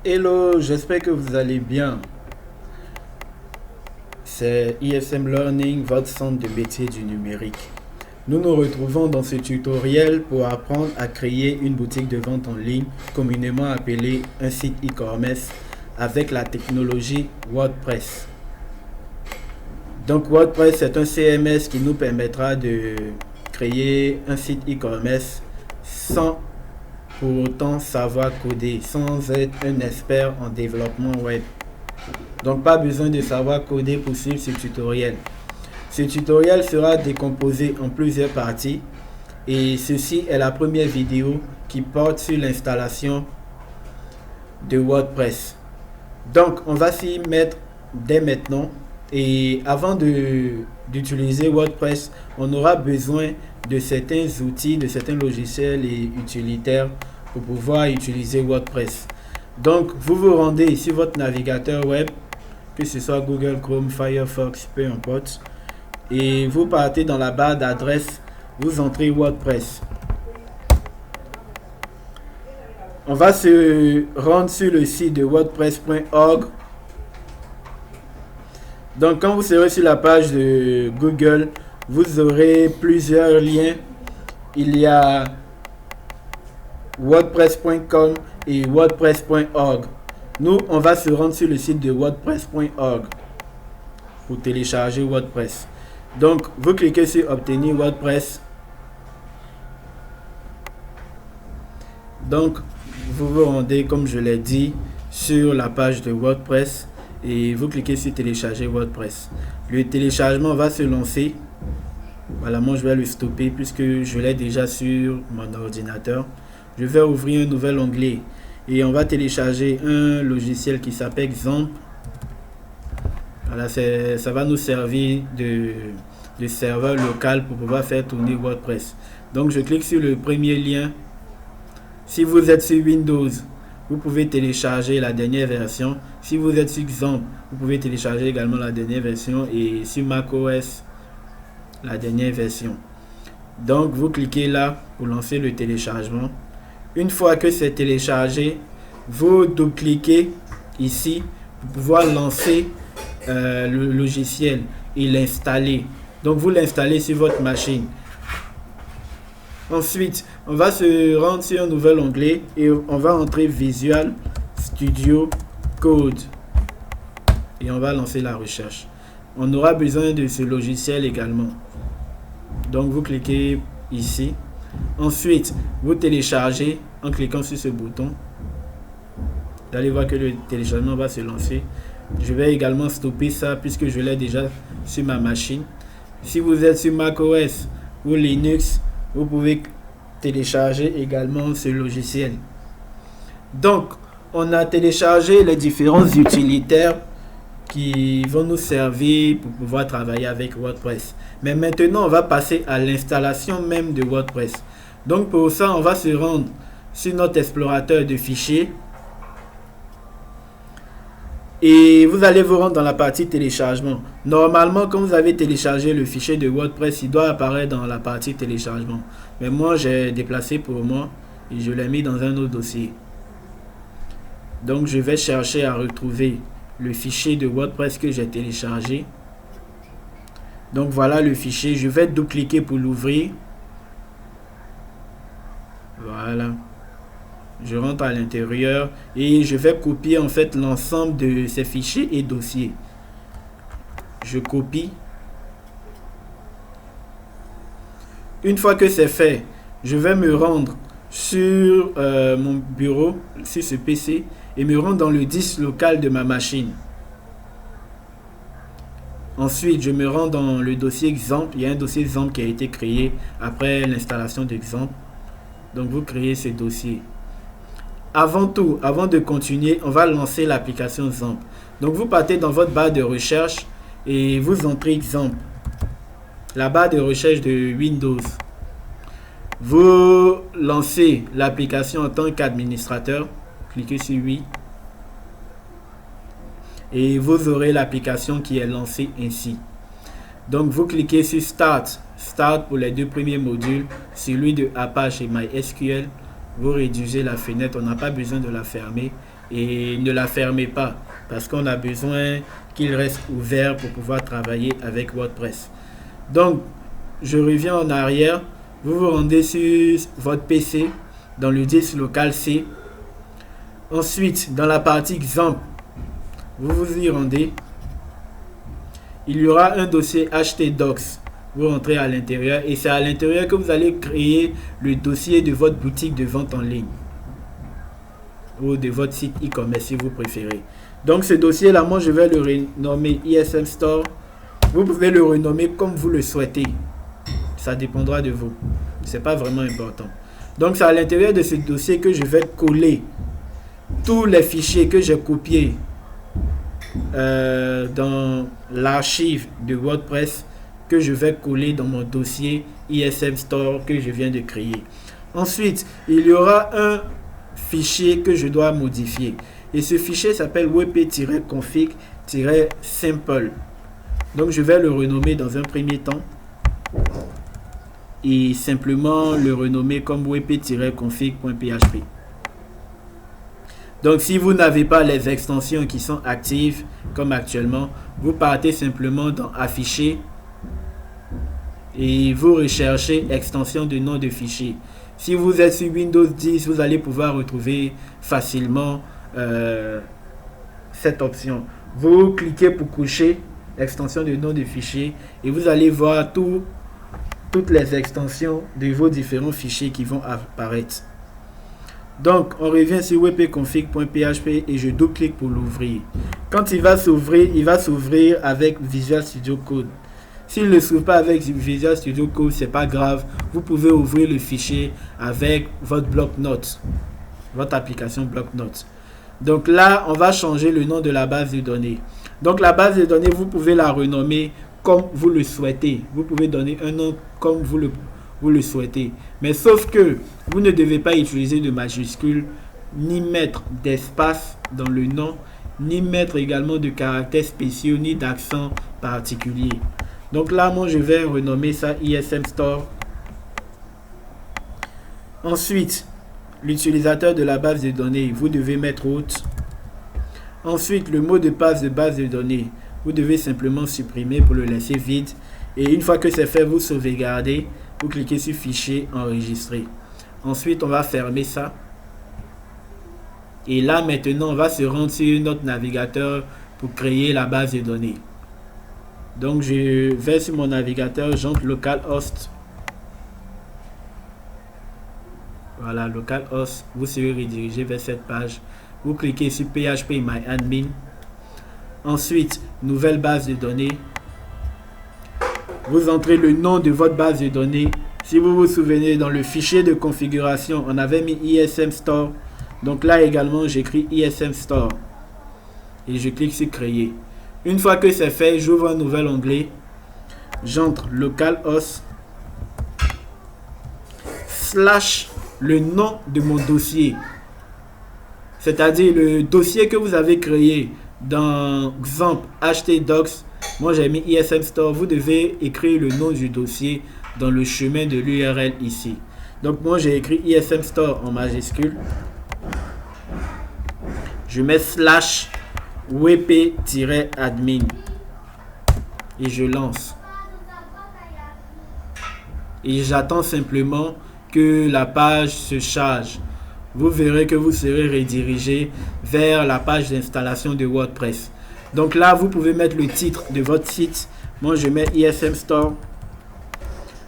Hello, j'espère que vous allez bien. C'est ISM Learning, votre centre de métier du numérique. Nous nous retrouvons dans ce tutoriel pour apprendre à créer une boutique de vente en ligne, communément appelée un site e-commerce, avec la technologie WordPress. Donc WordPress, c'est un CMS qui nous permettra de créer un site e-commerce sans pour autant savoir coder, sans être un expert en développement web. Donc pas besoin de savoir coder pour suivre ce tutoriel. Ce tutoriel sera décomposé en plusieurs parties et ceci est la première vidéo qui porte sur l'installation de WordPress. Donc on va s'y mettre dès maintenant et avant d'utiliser WordPress, on aura besoin de certains outils, de certains logiciels et utilitaires pour pouvoir utiliser WordPress. Donc vous vous rendez sur votre navigateur web, que ce soit Google Chrome, Firefox, peu importe, et vous partez dans la barre d'adresse, vous entrez WordPress. On va se rendre sur le site de wordpress.org. Donc quand vous serez sur la page de Google, vous aurez plusieurs liens. Il y a wordpress.com et wordpress.org. Nous, on va se rendre sur le site de wordpress.org pour télécharger WordPress. Donc, vous cliquez sur obtenir WordPress. Donc, vous vous rendez, comme je l'ai dit, sur la page de WordPress et vous cliquez sur télécharger WordPress. Le téléchargement va se lancer. Voilà, moi je vais le stopper puisque je l'ai déjà sur mon ordinateur. Je vais ouvrir un nouvel onglet et on va télécharger un logiciel qui s'appelle XAMPP. Voilà, ça va nous servir de serveur local pour pouvoir faire tourner WordPress. Donc je clique sur le premier lien. Si vous êtes sur Windows, vous pouvez télécharger la dernière version. Si vous êtes sur XAMPP, vous pouvez télécharger également la dernière version et sur macOS, la dernière version. Donc vous cliquez là pour lancer le téléchargement. Une fois que c'est téléchargé, vous double-cliquez ici pour pouvoir lancer le logiciel et l'installer. Donc vous l'installez sur votre machine. Ensuite, on va se rendre sur un nouvel onglet et on va entrer Visual Studio Code et on va lancer la recherche. On aura besoin de ce logiciel également. Donc vous cliquez ici. Ensuite, vous téléchargez en cliquant sur ce bouton. Vous allez voir que le téléchargement va se lancer. Je vais également stopper ça puisque je l'ai déjà sur ma machine. Si vous êtes sur macOS ou Linux, vous pouvez télécharger également ce logiciel. Donc, on a téléchargé les différents utilitaires qui vont nous servir pour pouvoir travailler avec WordPress. Mais maintenant, on va passer à l'installation même de WordPress. Donc, pour ça, on va se rendre sur notre explorateur de fichiers. Et vous allez vous rendre dans la partie téléchargement. Normalement, quand vous avez téléchargé le fichier de WordPress, il doit apparaître dans la partie téléchargement. Mais moi, j'ai déplacé pour moi et je l'ai mis dans un autre dossier. Donc, je vais chercher à retrouver le fichier de WordPress que j'ai téléchargé. Donc, voilà le fichier. Je vais double-cliquer pour l'ouvrir. Voilà. Je rentre à l'intérieur et je vais copier en fait l'ensemble de ces fichiers et dossiers. Je copie. Une fois que c'est fait, je vais me rendre sur mon bureau, sur ce PC, et me rendre dans le disque local de ma machine. Ensuite, je me rends dans le dossier XAMPP. Il y a un dossier XAMPP qui a été créé après l'installation de XAMPP. Donc, vous créez ce dossier. Avant tout, avant de continuer, on va lancer l'application XAMPP. Donc, vous partez dans votre barre de recherche et vous entrez XAMPP. La barre de recherche de Windows. Vous lancez l'application en tant qu'administrateur. Cliquez sur oui. Et vous aurez l'application qui est lancée ainsi. Donc vous cliquez sur Start. Start pour les deux premiers modules, celui de Apache et MySQL. vous réduisez la fenêtre, on n'a pas besoin de la fermer et ne la fermez pas parce qu'on a besoin qu'il reste ouvert pour pouvoir travailler avec WordPress. Donc, je reviens en arrière, vous vous rendez sur votre PC dans le disque local C. Ensuite, dans la partie exemple, vous vous y rendez. Il y aura un dossier htdocs. Vous rentrez à l'intérieur et c'est à l'intérieur que vous allez créer le dossier de votre boutique de vente en ligne ou de votre site e-commerce si vous préférez. Donc ce dossier là, moi je vais le renommer ISM Store. Vous pouvez le renommer comme vous le souhaitez. Ça dépendra de vous. C'est pas vraiment important. Donc c'est à l'intérieur de ce dossier que je vais coller tous les fichiers que j'ai copiés dans l'archive de WordPress, que je vais coller dans mon dossier ISM Store que je viens de créer. Ensuite, il y aura un fichier que je dois modifier. Et ce fichier s'appelle wp-config-simple. Donc, je vais le renommer dans un premier temps. Et simplement le renommer comme wp-config.php. Donc, si vous n'avez pas les extensions qui sont actives, comme actuellement, vous partez simplement dans Afficher et vous recherchez extension de nom de fichier. Si vous êtes sur Windows 10, vous allez pouvoir retrouver facilement cette option. Vous cliquez pour coucher extension de nom de fichier et vous allez voir toutes les extensions de vos différents fichiers qui vont apparaître. Donc, on revient sur wp-config.php et je double-clique pour l'ouvrir. Quand il va s'ouvrir avec Visual Studio Code. S'il ne s'ouvre pas avec Visual Studio Code, c'est pas grave. Vous pouvez ouvrir le fichier avec votre bloc-notes, votre application bloc-notes. Donc là, on va changer le nom de la base de données. Donc la base de données, vous pouvez la renommer comme vous le souhaitez. Vous pouvez donner un nom comme vous le souhaitez. Mais sauf que vous ne devez pas utiliser de majuscules, ni mettre d'espace dans le nom, ni mettre également de caractères spéciaux, ni d'accent particulier. Donc là, moi, je vais renommer ça ISM Store. Ensuite, l'utilisateur de la base de données, vous devez mettre root. Ensuite, le mot de passe de base de données, vous devez simplement supprimer pour le laisser vide. Et une fois que c'est fait, vous sauvegardez. Vous cliquez sur Fichier, Enregistrer. Ensuite, on va fermer ça. Et là, maintenant, on va se rendre sur notre navigateur pour créer la base de données. Donc, je vais sur mon navigateur, j'entre localhost. Voilà, localhost. Vous serez redirigé vers cette page. Vous cliquez sur phpMyAdmin. Ensuite, nouvelle base de données. Vous entrez le nom de votre base de données. Si vous vous souvenez, dans le fichier de configuration, on avait mis ISM Store. Donc là également, j'écris ISM Store. Et je clique sur Créer. Une fois que c'est fait, j'ouvre un nouvel onglet. J'entre localhost / le nom de mon dossier. C'est-à-dire le dossier que vous avez créé dans exemple htdocs. Moi j'ai mis ISM Store. Vous devez écrire le nom du dossier dans le chemin de l'URL ici. Donc moi j'ai écrit ISM Store en majuscule. Je mets / wp-admin et je lance. Et j'attends simplement que la page se charge. Vous verrez que vous serez redirigé vers la page d'installation de WordPress. Donc là, vous pouvez mettre le titre de votre site. Moi, je mets ISM Store.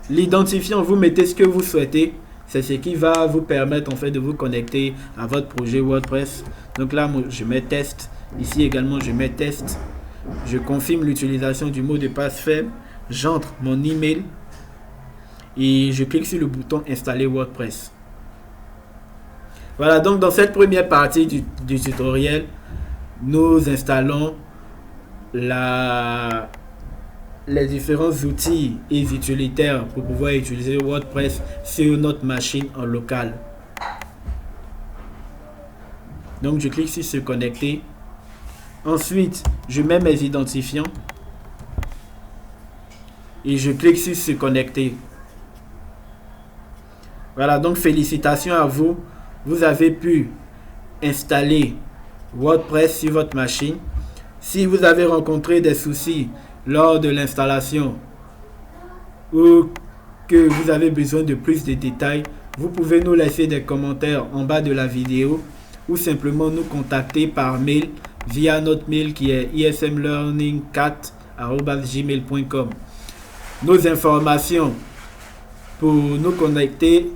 L'identifiant, vous mettez ce que vous souhaitez. C'est ce qui va vous permettre en fait de vous connecter à votre projet WordPress. Donc là, moi, je mets test. Ici également, je mets test. Je confirme l'utilisation du mot de passe faible. J'entre mon email et je clique sur le bouton installer WordPress. Voilà, donc dans cette première partie du tutoriel, nous installons les différents outils et utilitaires pour pouvoir utiliser WordPress sur notre machine en local. Donc je clique sur se connecter. Ensuite, je mets mes identifiants et je clique sur se connecter. Voilà, donc félicitations à vous. vous avez pu installer WordPress sur votre machine. Si vous avez rencontré des soucis lors de l'installation ou que vous avez besoin de plus de détails, vous pouvez nous laisser des commentaires en bas de la vidéo ou simplement nous contacter par mail via notre mail qui est ismlearning4@gmail.com. Nos informations pour nous connecter